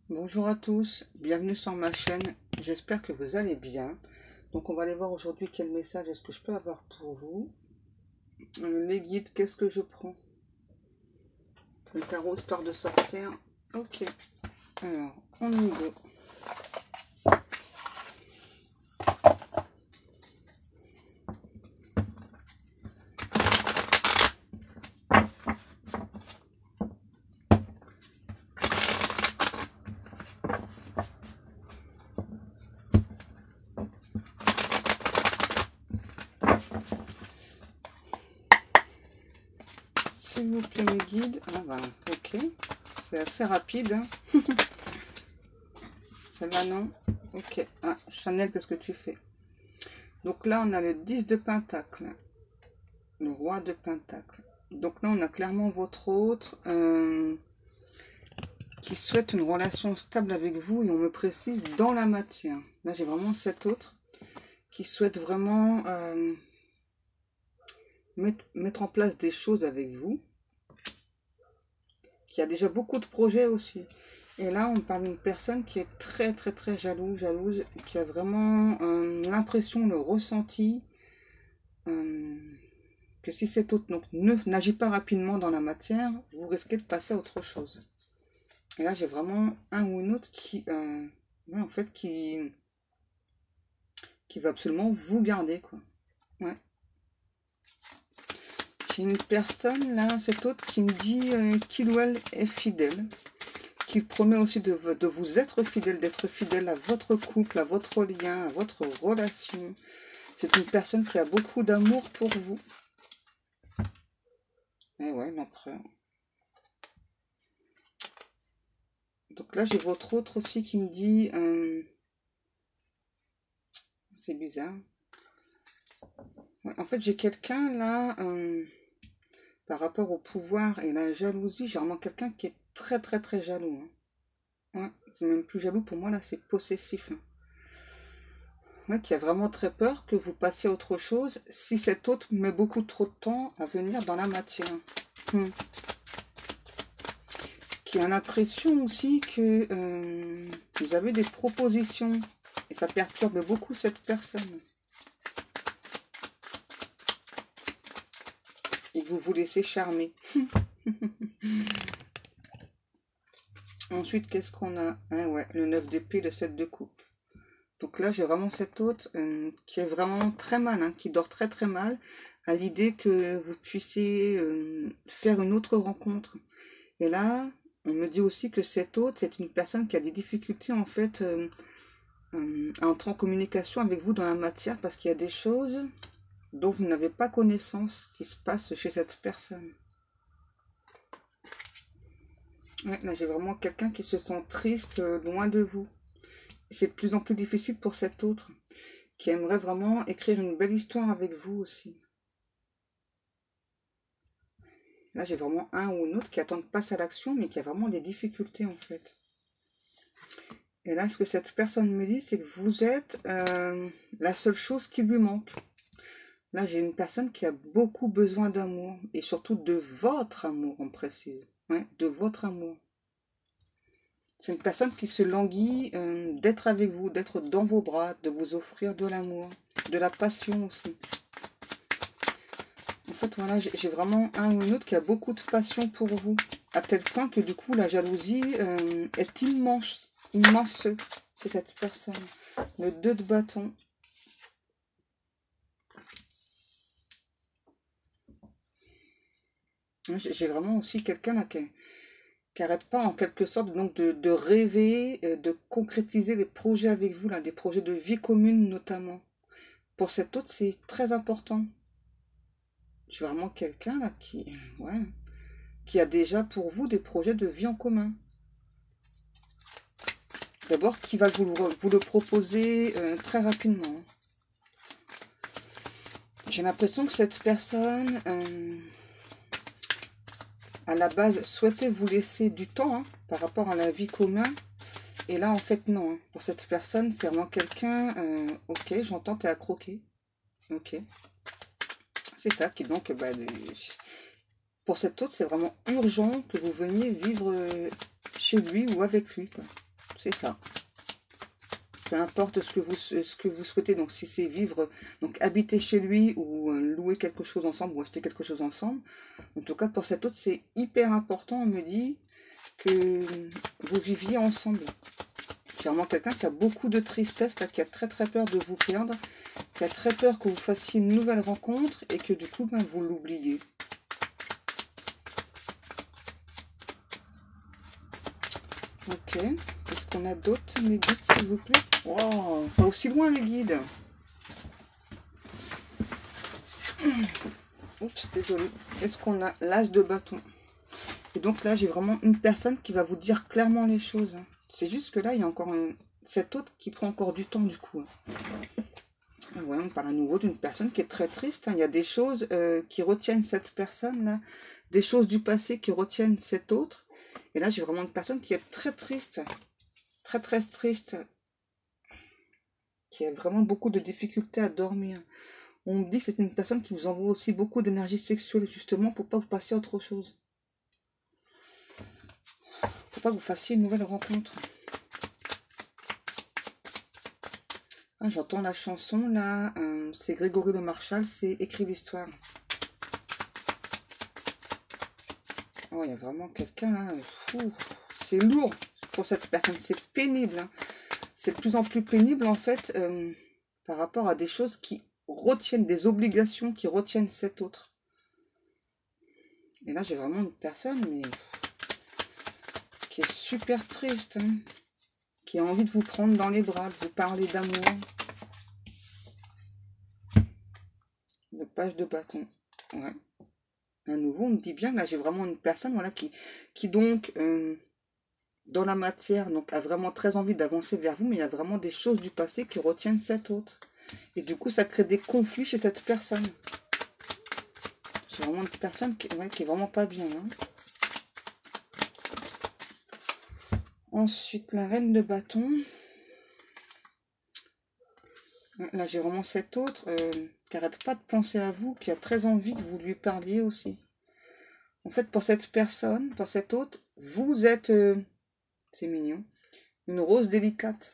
Bonjour à tous, bienvenue sur ma chaîne, j'espère que vous allez bien. Donc on va aller voir aujourd'hui quel message est-ce que je peux avoir pour vous. Les guides, qu'est-ce que je prends? Le tarot histoire de sorcière, ok. Alors, on y va. S'il vous plaît mes guides, ah voilà, ok. C'est assez rapide, hein. Celle-là non, ok. Ah, Chanel, qu'est-ce que tu fais? Donc là on a le 10 de Pentacle, le roi de Pentacle. Donc là on a clairement votre autre qui souhaite une relation stable avec vous, et on me précise dans la matière. Là j'ai vraiment cet autre qui souhaite vraiment mettre en place des choses avec vous, qui a déjà beaucoup de projets aussi. Et là on parle d'une personne qui est très jalouse, qui a vraiment l'impression, le ressenti que si cet autre n'agit pas rapidement dans la matière, vous risquez de passer à autre chose. Et là j'ai vraiment un ou une autre qui ouais, en fait qui va absolument vous garder, quoi. Ouais. J'ai une personne là, cette autre, qui me dit qu'il ou elle est fidèle, qui promet aussi de vous être fidèle, d'être fidèle à votre couple, à votre lien, à votre relation. C'est une personne qui a beaucoup d'amour pour vous. Et ouais, l'empereur. Donc là, j'ai votre autre aussi qui me dit... c'est bizarre. Ouais, en fait, j'ai quelqu'un là... par rapport au pouvoir et la jalousie, j'ai vraiment quelqu'un qui est très jaloux. Hein. Ouais, c'est même plus jaloux pour moi, là, c'est possessif. Hein. Ouais, qui a vraiment très peur que vous passiez à autre chose si cet autre met beaucoup trop de temps à venir dans la matière. Qui a l'impression aussi que vous avez des propositions et ça perturbe beaucoup cette personne. Et que vous vous laissez charmer. Ensuite, qu'est-ce qu'on a? Ah ouais, le 9 d'épée, le 7 de coupe. Donc là, j'ai vraiment cet autre qui est vraiment très mal, hein, qui dort très mal, à l'idée que vous puissiez faire une autre rencontre. Et là, on me dit aussi que cet autre, c'est une personne qui a des difficultés, en fait, à entrer en communication avec vous dans la matière, parce qu'il y a des choses dont vous n'avez pas connaissance qui se passent chez cette personne. Ouais, là, j'ai vraiment quelqu'un qui se sent triste, loin de vous. C'est de plus en plus difficile pour cet autre, qui aimerait vraiment écrire une belle histoire avec vous aussi. Là, j'ai vraiment un ou une autre qui attend de passer à l'action, mais qui a vraiment des difficultés, en fait. Et là, ce que cette personne me dit, c'est que vous êtes la seule chose qui lui manque. Là, j'ai une personne qui a beaucoup besoin d'amour, et surtout de votre amour, on précise. Ouais, de votre amour. C'est une personne qui se languit d'être avec vous, d'être dans vos bras, de vous offrir de l'amour, de la passion aussi. En fait, voilà, j'ai vraiment un ou une autre qui a beaucoup de passion pour vous, à tel point que du coup, la jalousie est immense chez cette personne. Le 2 de bâton. J'ai vraiment aussi quelqu'un là qui n'arrête pas en quelque sorte donc de rêver, de concrétiser des projets avec vous, là, des projets de vie commune notamment. Pour cet autre, c'est très important. J'ai vraiment quelqu'un là ouais, qui a déjà pour vous des projets de vie en commun. D'abord, qui va vous le proposer très rapidement. J'ai l'impression que cette personne, à la base, souhaitait vous laisser du temps hein, par rapport à la vie commune. Et là, en fait, non. Hein. Pour cette personne, c'est vraiment quelqu'un... ok, j'entends, t'es à croquer. Ok. C'est ça qui, donc... Bah, pour cet autre, c'est vraiment urgent que vous veniez vivre chez lui ou avec lui. Quoi. c'est ça. Peu importe ce que vous souhaitez, donc si c'est vivre, donc habiter chez lui ou louer quelque chose ensemble ou acheter quelque chose ensemble. En tout cas, pour cet autre, c'est hyper important, on me dit, que vous viviez ensemble. C'est vraiment quelqu'un qui a beaucoup de tristesse, là, qui a très très peur de vous perdre, qui a très peur que vous fassiez une nouvelle rencontre et que du coup, ben, vous l'oubliez. Ok, est-ce qu'on a d'autres, les guides, s'il vous plaît? Wow, pas aussi loin, les guides. Oups, désolé. Est-ce qu'on a l'as de bâton? Et donc là, j'ai vraiment une personne qui va vous dire clairement les choses. C'est juste que là, il y a encore cet autre qui prend encore du temps, du coup. Ah ouais, on parle à nouveau d'une personne qui est très triste. Il y a des choses qui retiennent cette personne-là, des choses du passé qui retiennent cet autre. Et là, j'ai vraiment une personne qui est très triste, très très triste, qui a vraiment beaucoup de difficultés à dormir. On me dit que c'est une personne qui vous envoie aussi beaucoup d'énergie sexuelle, justement, pour pas vous passer à autre chose. Faut pas que vous fassiez une nouvelle rencontre. Ah, j'entends la chanson, là, c'est Grégory Le Marchal, c'est Écrit l'histoire. Oh, il y a vraiment quelqu'un, là, c'est lourd pour cette personne, c'est pénible. Hein. C'est de plus en plus pénible, en fait, par rapport à des choses qui retiennent, des obligations qui retiennent cet autre. Et là, j'ai vraiment une personne, mais qui est super triste, hein, qui a envie de vous prendre dans les bras, de vous parler d'amour. Le page de bâton, ouais. À nouveau, on me dit bien que là, j'ai vraiment une personne, voilà, qui donc, dans la matière, donc a vraiment très envie d'avancer vers vous, mais il y a vraiment des choses du passé qui retiennent cet autre. Et du coup, ça crée des conflits chez cette personne. J'ai vraiment une personne qui, ouais, qui est vraiment pas bien. Hein. Ensuite, la reine de bâton. Là, j'ai vraiment cet autre qui n'arrête pas de penser à vous, qui a très envie que vous lui parliez aussi. En fait, pour cette personne, pour cet autre, vous êtes, c'est mignon, une rose délicate.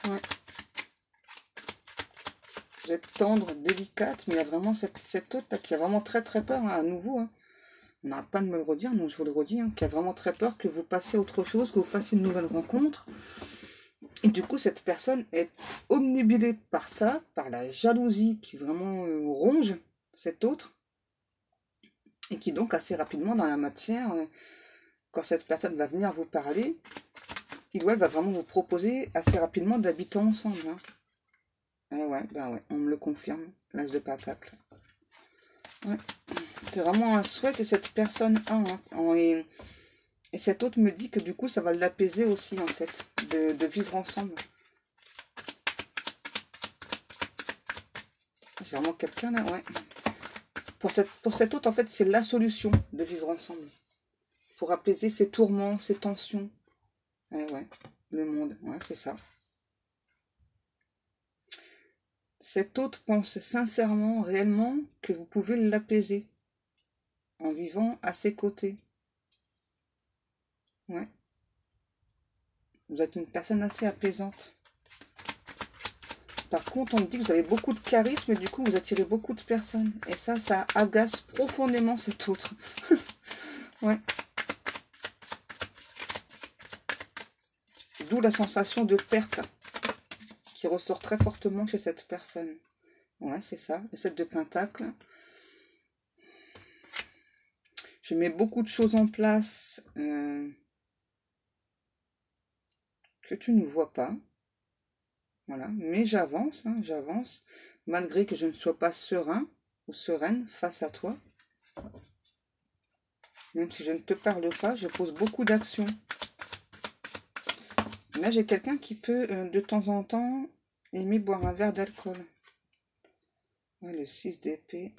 Ouais. Vous êtes tendre, délicate, mais il y a vraiment cette autre là, qui a vraiment très très peur, hein, à nouveau. Hein. On n'arrête pas de me le redire, donc je vous le redis, hein, qui a vraiment très peur que vous passiez à autre chose, que vous fassiez une nouvelle rencontre. Et du coup, cette personne est omnibilée par ça, par la jalousie qui vraiment ronge cet autre. Et qui donc assez rapidement dans la matière, quand cette personne va venir vous parler, il ou elle va vraiment vous proposer assez rapidement d'habiter ensemble. Hein. Et ouais, bah ouais, on me le confirme, l'as de pentacle. Ouais. C'est vraiment un souhait que cette personne a. Hein. Et cet autre me dit que du coup, ça va l'apaiser aussi, en fait, de vivre ensemble. J'ai vraiment quelqu'un là, ouais. Pour cet autre, en fait, c'est la solution de vivre ensemble. Pour apaiser ses tourments, ses tensions. Ouais, le monde, ouais, c'est ça. Cet autre pense sincèrement, réellement, que vous pouvez l'apaiser en vivant à ses côtés. Ouais. Vous êtes une personne assez apaisante. Par contre, on me dit que vous avez beaucoup de charisme et du coup, vous attirez beaucoup de personnes. Et ça agace profondément cet autre. Ouais. D'où la sensation de perte qui ressort très fortement chez cette personne. Ouais, c'est ça, le 7 de pentacle. Je mets beaucoup de choses en place que tu ne vois pas. Voilà, mais j'avance, hein, j'avance, malgré que je ne sois pas serein ou sereine face à toi. Même si je ne te parle pas, je pose beaucoup d'actions. Là, j'ai quelqu'un qui peut, de temps en temps, aimer boire un verre d'alcool. Ouais, le 6 d'épée.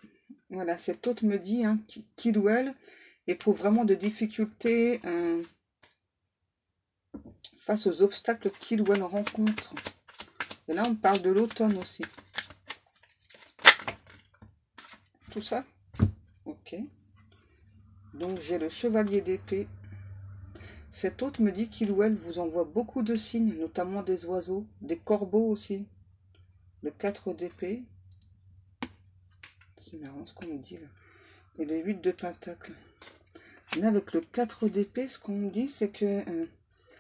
Voilà, cet autre me dit hein, qu'il ou elle éprouve vraiment de difficultés face aux obstacles qu'il ou elle rencontre. Et là, on parle de l'automne aussi. Tout ça. Ok. Donc, j'ai le chevalier d'épée. Cet autre me dit qu'il ou elle vous envoie beaucoup de signes, notamment des oiseaux, des corbeaux aussi. Le 4 d'épée. C'est marrant ce qu'on me dit là. Et le 8 de pentacle. Là, avec le 4 d'épée, ce qu'on me dit, c'est que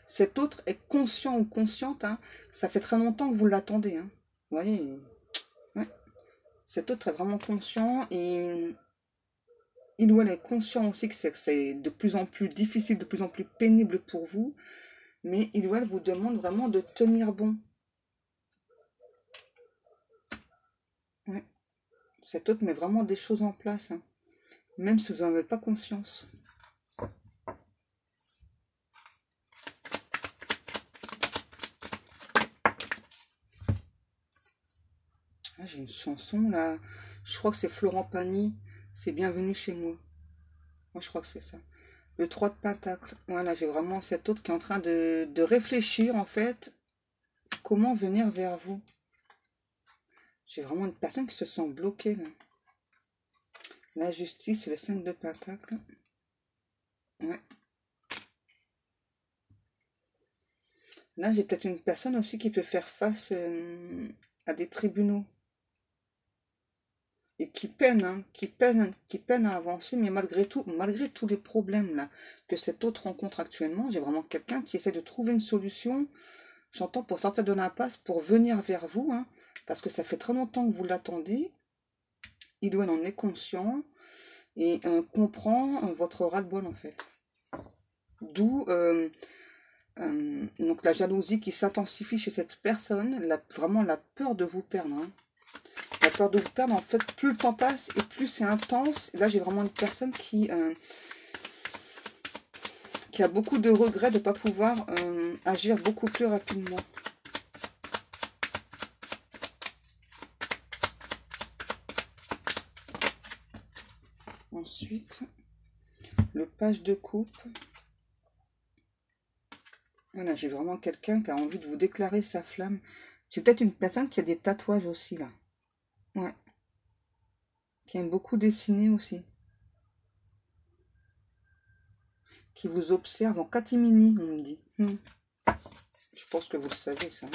cet autre est conscient ou consciente. Hein. Ça fait très longtemps que vous l'attendez. Hein. Vous voyez, ouais. Cet autre est vraiment conscient et il ou elle est conscient aussi que c'est de plus en plus difficile, de plus en plus pénible pour vous. Mais il ou elle vous demande vraiment de tenir bon. Ouais. Cet autre met vraiment des choses en place. Hein. Même si vous n'en avez pas conscience. Ah, j'ai une chanson là. Je crois que c'est Florent Pagny. C'est Bienvenue chez moi. Moi, je crois que c'est ça. Le 3 de pentacle. Voilà, j'ai vraiment cet autre qui est en train de réfléchir, en fait, comment venir vers vous. J'ai vraiment une personne qui se sent bloquée, là. La justice, le 5 de pentacle. Ouais. Là, j'ai peut-être une personne aussi qui peut faire face à des tribunaux. Et qui peine, hein, qui peine à avancer, mais malgré tout, malgré tous les problèmes là que cette autre rencontre actuellement, j'ai vraiment quelqu'un qui essaie de trouver une solution, j'entends, pour sortir de l'impasse, pour venir vers vous, hein, parce que ça fait très longtemps que vous l'attendez, il ou elle en est conscient, et comprend votre ras-le-bol en fait. D'où donc la jalousie qui s'intensifie chez cette personne, vraiment la peur de vous perdre, hein. La peur de vous perdre, en fait, plus le temps passe et plus c'est intense. Là, j'ai vraiment une personne qui a beaucoup de regrets de ne pas pouvoir agir beaucoup plus rapidement. Ensuite, le page de coupe. Voilà, j'ai vraiment quelqu'un qui a envie de vous déclarer sa flamme. J'ai peut-être une personne qui a des tatouages aussi, là. Ouais. Qui aime beaucoup dessiner aussi. Qui vous observe en catimini, on me dit. Je pense que vous le savez, ça.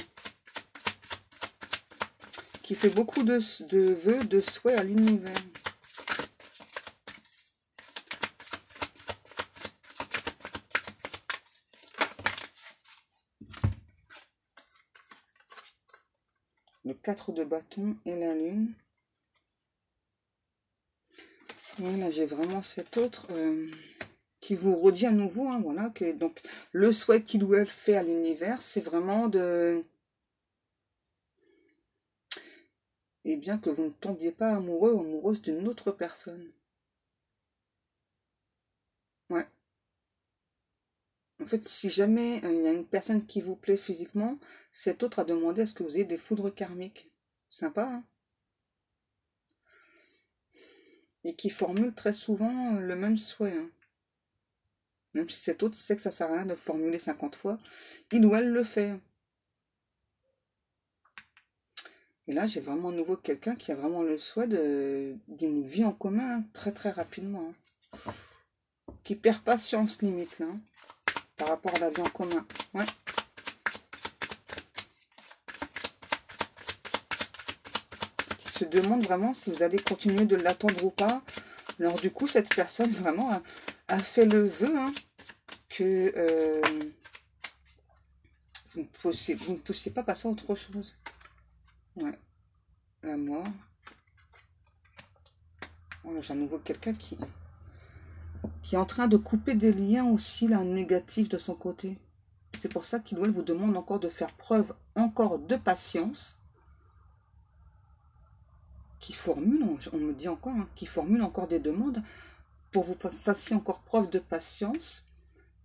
Qui fait beaucoup de vœux, de souhaits à l'univers. Le 4 de bâton et la lune. Voilà, j'ai vraiment cet autre qui vous redit à nouveau, hein, voilà, que donc le souhait qu'il ou elle fait à l'univers, c'est vraiment de... Eh bien, que vous ne tombiez pas amoureux ou amoureuse d'une autre personne. Ouais. En fait, si jamais il y a une personne qui vous plaît physiquement, cet autre a demandé à ce que vous ayez des foudres karmiques. Sympa, hein? Et qui formule très souvent le même souhait, hein. Même si cet autre sait que ça sert à rien de le formuler 50 fois, il ou elle le fait. Et là, j'ai vraiment à nouveau quelqu'un qui a vraiment le souhait d'une vie en commun, hein, très très rapidement. Hein. Qui perd patience limite, là, hein, par rapport à la vie en commun. Ouais. Qui se demande vraiment si vous allez continuer de l'attendre ou pas. Alors du coup, cette personne vraiment a fait le vœu, hein, que vous ne puissiez pas passer à autre chose. Ouais. La mort. Voilà, j'ai à nouveau quelqu'un qui est en train de couper des liens aussi là, négatifs de son côté. C'est pour ça qu'il vous demande encore de faire preuve encore de patience. Qui formule, on me dit encore, hein, qui formule encore des demandes pour vous fassiez encore preuve de patience,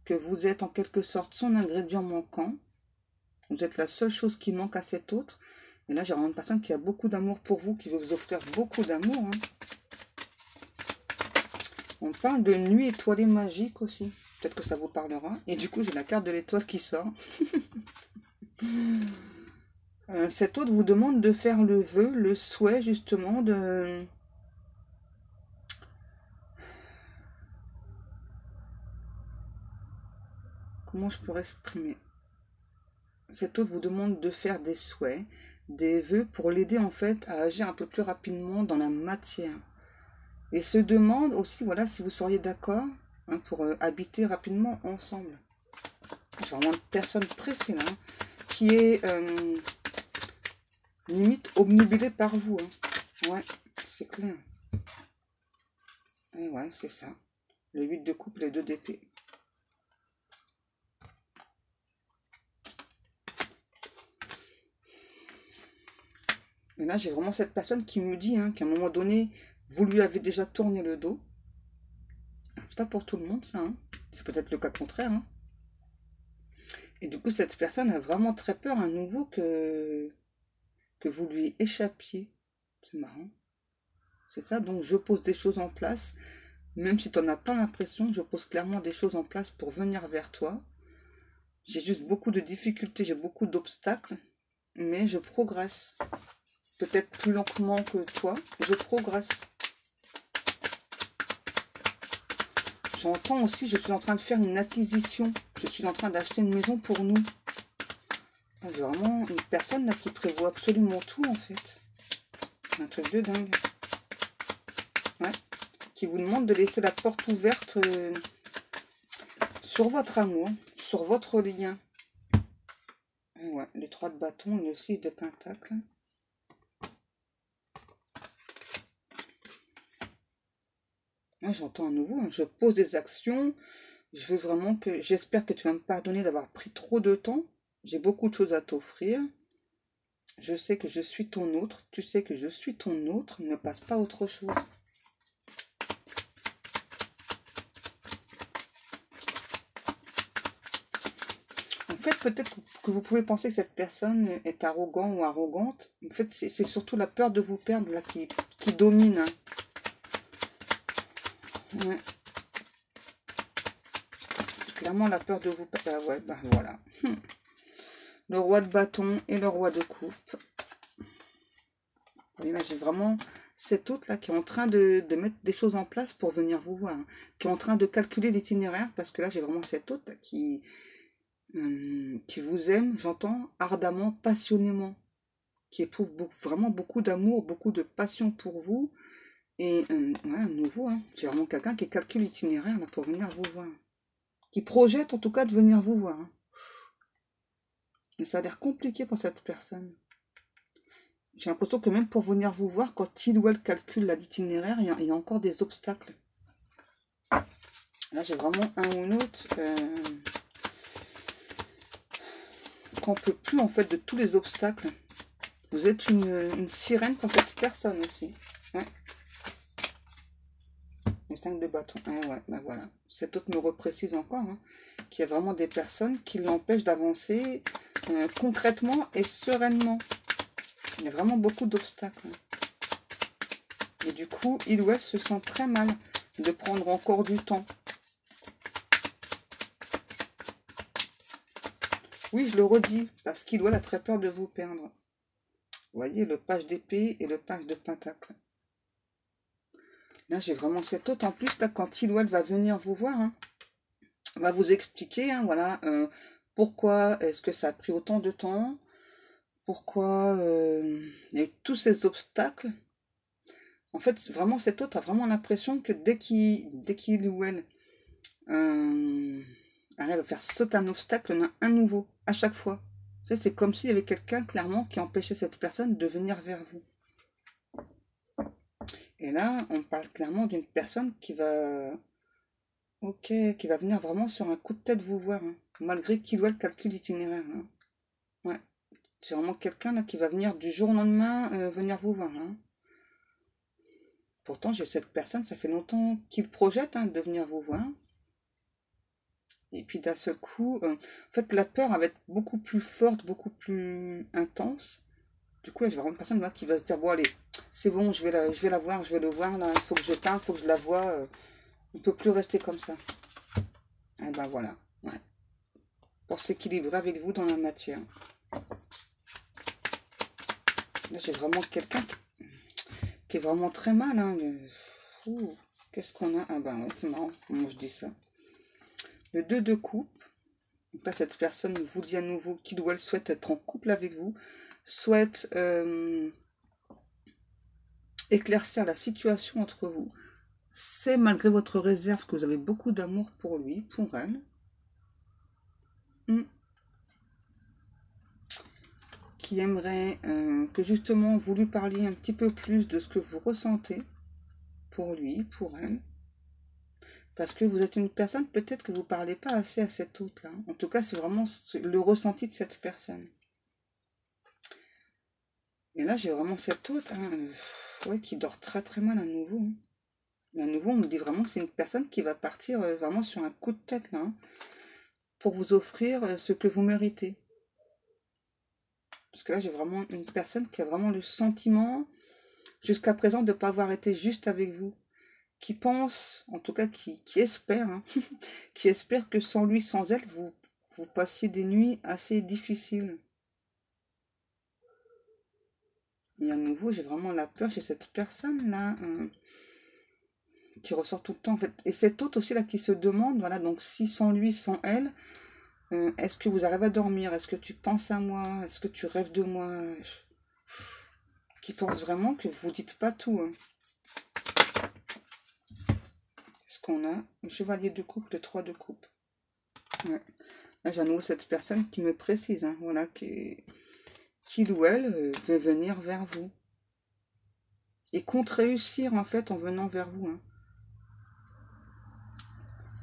que vous êtes en quelque sorte son ingrédient manquant. Vous êtes la seule chose qui manque à cet autre. Et là, j'ai vraiment une personne qui a beaucoup d'amour pour vous, qui veut vous offrir beaucoup d'amour. Hein. On parle de nuit étoilée magique aussi. Peut-être que ça vous parlera. Et du coup, j'ai la carte de l'étoile qui sort. Cet autre vous demande de faire le vœu, le souhait justement de... comment je pourrais exprimer? Cet autre vous demande de faire des souhaits, des vœux pour l'aider en fait à agir un peu plus rapidement dans la matière. Et se demande aussi, voilà, si vous seriez d'accord hein, pour habiter rapidement ensemble. J'ai vraiment une personne précise hein, qui est limite obnubilée par vous. Hein. Ouais, c'est clair. Et ouais, c'est ça. Le 8 de coupe, les 2 d'épée. Et là, j'ai vraiment cette personne qui me dit hein, qu'à un moment donné, vous lui avez déjà tourné le dos. C'est pas pour tout le monde, ça. Hein. C'est peut-être le cas contraire. Hein. Et du coup, cette personne a vraiment très peur à nouveau que vous lui échappiez. C'est marrant. C'est ça, donc je pose des choses en place. Même si tu n'en as pas l'impression, je pose clairement des choses en place pour venir vers toi. J'ai juste beaucoup de difficultés, j'ai beaucoup d'obstacles. Mais je progresse. Peut-être plus lentement que toi, je progresse. J'entends aussi, je suis en train de faire une acquisition. Je suis en train d'acheter une maison pour nous. J'ai vraiment une personne là qui prévoit absolument tout en fait. Un truc de dingue. Ouais. Qui vous demande de laisser la porte ouverte sur votre amour, sur votre lien. Ouais, le 3 de bâton et le 6 de pentacle. Moi, j'entends à nouveau, hein, je pose des actions. Je veux vraiment que... J'espère que tu vas me pardonner d'avoir pris trop de temps. J'ai beaucoup de choses à t'offrir. Je sais que je suis ton autre. Tu sais que je suis ton autre. Ne passe pas à autre chose. En fait, peut-être que vous pouvez penser que cette personne est arrogant ou arrogante. En fait, c'est surtout la peur de vous perdre là qui domine. Hein. Ouais. C'est clairement la peur de vous perdre. Ah ouais, ben voilà. Le roi de bâton et le roi de coupe. Et là, j'ai vraiment cet autre là qui est en train de mettre des choses en place pour venir vous voir. Hein. Qui est en train de calculer l'itinéraire. Parce que là, j'ai vraiment cet autre là, qui vous aime, j'entends, ardemment, passionnément. Qui éprouve vraiment beaucoup d'amour, beaucoup de passion pour vous. Et ouais, à nouveau, hein, j'ai vraiment quelqu'un qui calcule l'itinéraire là pour venir vous voir. Qui projette en tout cas de venir vous voir. Hein. Mais ça a l'air compliqué pour cette personne. J'ai l'impression que même pour venir vous voir, quand il ou elle calcule l'itinéraire, il y a encore des obstacles. Là, j'ai vraiment un ou une autre qu'on peut plus en fait de tous les obstacles. Vous êtes une sirène pour cette personne aussi. Ouais. Le 5 de bâton. Ah ouais, ben voilà. Cet autre me reprécise encore hein, qu'il y a vraiment des personnes qui l'empêchent d'avancer concrètement et sereinement. Il y a vraiment beaucoup d'obstacles. Et du coup, il ou elle se sent très mal de prendre encore du temps. Oui, je le redis, parce qu'il ou elle a très peur de vous perdre. Vous voyez, le page d'épée et le page de pentacle. Là, j'ai vraiment cette autre. En plus, là, quand il ou elle va venir vous voir, hein, va vous expliquer, hein, voilà, pourquoi est-ce que ça a pris autant de temps, pourquoi il y a eu tous ces obstacles. En fait, vraiment, cet autre a vraiment l'impression que dès qu'il ou elle arrive à faire sauter un obstacle, il y en a un nouveau, à chaque fois. C'est comme s'il y avait quelqu'un, clairement, qui empêchait cette personne de venir vers vous. Et là, on parle clairement d'une personne qui va... Ok, qui va venir vraiment sur un coup de tête vous voir, hein, malgré qu'il doit le calcul itinéraire. Hein. Ouais, c'est vraiment quelqu'un là qui va venir du jour au lendemain venir vous voir. Hein. Pourtant, j'ai cette personne, ça fait longtemps qu'il projette hein, de venir vous voir. Et puis d'un seul coup, en fait, la peur va être beaucoup plus forte, beaucoup plus intense. Du coup, là, j'ai vraiment une personne là qui va se dire, bon allez, c'est bon, je vais la voir, je vais le voir, là, il faut que je parle, il faut que je la voie. On ne peut plus rester comme ça. Et ben voilà, ouais. Pour s'équilibrer avec vous dans la matière. Là, j'ai vraiment quelqu'un qui est vraiment très mal. Hein, qu'est-ce qu'on a? Ah ben ouais, c'est marrant, moi je dis ça. Le 2 de coupe. Donc là, cette personne vous dit à nouveau qu'il ou elle souhaite être en couple avec vous, souhaite éclaircir la situation entre vous. C'est malgré votre réserve que vous avez beaucoup d'amour pour lui, pour elle. Qui aimerait que justement vous lui parliez un petit peu plus de ce que vous ressentez pour lui, pour elle. Parce que vous êtes une personne, peut-être que vous ne parlez pas assez à cet autre-là. En tout cas, c'est vraiment le ressenti de cette personne. Et là, j'ai vraiment cet autre ouais, qui dort très très mal à nouveau. Mais à nouveau, on me dit vraiment que c'est une personne qui va partir vraiment sur un coup de tête, là, pour vous offrir ce que vous méritez. Parce que là, j'ai vraiment une personne qui a vraiment le sentiment, jusqu'à présent, de ne pas avoir été juste avec vous. Qui pense, en tout cas qui espère, qui espère que sans lui, sans elle, vous passiez des nuits assez difficiles. Et à nouveau, j'ai vraiment la peur chez cette personne-là, qui ressort tout le temps, en fait. Et cette autre aussi, là, qui se demande, voilà, donc si sans lui, sans elle, est-ce que vous arrivez à dormir? Est-ce que tu penses à moi? Est-ce que tu rêves de moi? Qui pense vraiment que vous dites pas tout, qu'on a le chevalier de coupe, le 3 de coupe. Ouais. Là, j'ai à nouveau cette personne qui me précise, voilà, qu'il ou elle veut venir vers vous. Et compte réussir, en fait, en venant vers vous.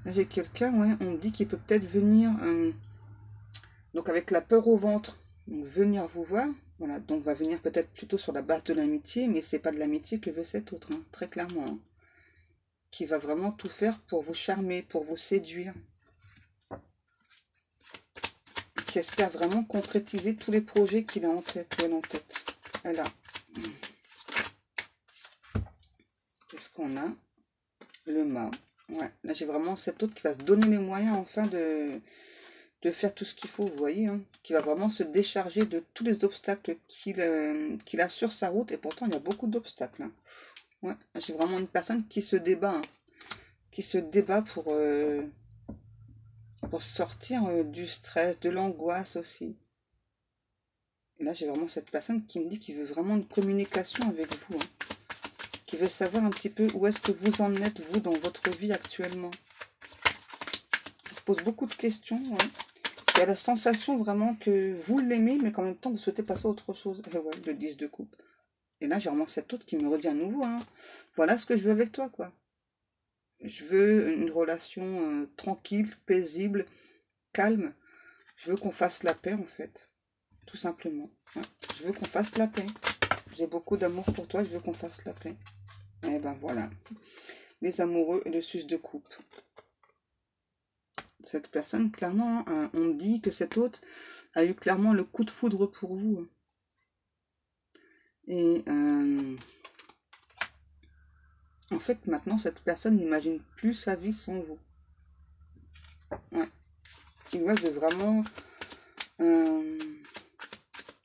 Là, j'ai quelqu'un, ouais, on me dit qu'il peut peut-être venir, donc avec la peur au ventre, donc venir vous voir. Voilà, donc va venir peut-être plutôt sur la base de l'amitié, mais c'est pas de l'amitié que veut cet autre, très clairement. Qui va vraiment tout faire pour vous charmer, pour vous séduire. Qui espère vraiment concrétiser tous les projets qu'il a en tête, ou elle en tête. Elle a. Qu'est-ce qu'on a? Le mât. Ouais, là j'ai vraiment cette autre qui va se donner les moyens enfin de faire tout ce qu'il faut, vous voyez, qui va vraiment se décharger de tous les obstacles qu'il a sur sa route, et pourtant il y a beaucoup d'obstacles. Ouais, j'ai vraiment une personne qui se débat, pour sortir du stress, de l'angoisse aussi. Et là, j'ai vraiment cette personne qui me dit qu'il veut vraiment une communication avec vous. Qui veut savoir un petit peu où est-ce que vous en êtes, vous, dans votre vie actuellement. Qui se pose beaucoup de questions. Qui a la sensation vraiment que vous l'aimez, mais qu'en même temps, vous souhaitez passer à autre chose. Et ouais, le 10 de coupe. Et là, j'ai vraiment cette autre qui me redit à nouveau. Voilà ce que je veux avec toi, quoi. Je veux une relation tranquille, paisible, calme. Je veux qu'on fasse la paix, en fait. Tout simplement. Je veux qu'on fasse la paix. J'ai beaucoup d'amour pour toi, je veux qu'on fasse la paix. Et ben voilà. Les amoureux et le 6 de coupe. Cette personne, clairement, on dit que cet autre a eu clairement le coup de foudre pour vous. Et en fait, maintenant, cette personne n'imagine plus sa vie sans vous. Ouais. Il veut vraiment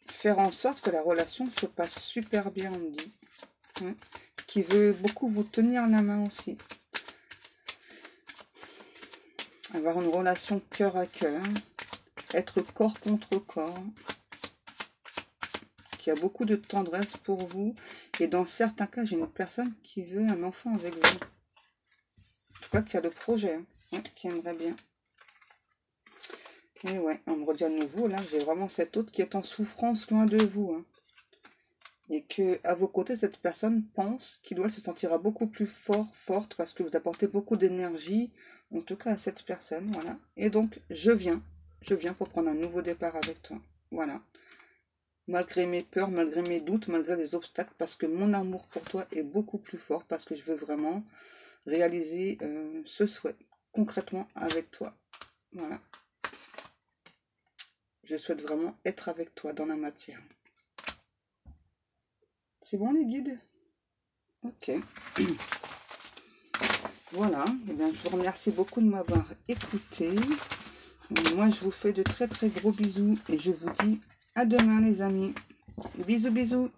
faire en sorte que la relation se passe super bien, on me dit. Ouais. Qui veut beaucoup vous tenir la main aussi. Avoir une relation cœur à cœur. Être corps contre corps. Qui a beaucoup de tendresse pour vous. Et dans certains cas, j'ai une personne qui veut un enfant avec vous. En tout cas, qui a le projet. Qui aimerait bien. Et ouais, on me redit à nouveau, là, j'ai vraiment cette autre qui est en souffrance loin de vous. Et que à vos côtés, cette personne pense qu'il doit se sentira beaucoup plus forte, parce que vous apportez beaucoup d'énergie, en tout cas à cette personne, voilà. Et donc, je viens pour prendre un nouveau départ avec toi, voilà. Malgré mes peurs, malgré mes doutes, malgré les obstacles, parce que mon amour pour toi est beaucoup plus fort, parce que je veux vraiment réaliser ce souhait, concrètement avec toi, voilà. Je souhaite vraiment être avec toi dans la matière. C'est bon les guides? Ok. Voilà. Eh bien, je vous remercie beaucoup de m'avoir écouté. Moi, je vous fais de très très gros bisous. Et je vous dis à demain les amis. Bisous bisous.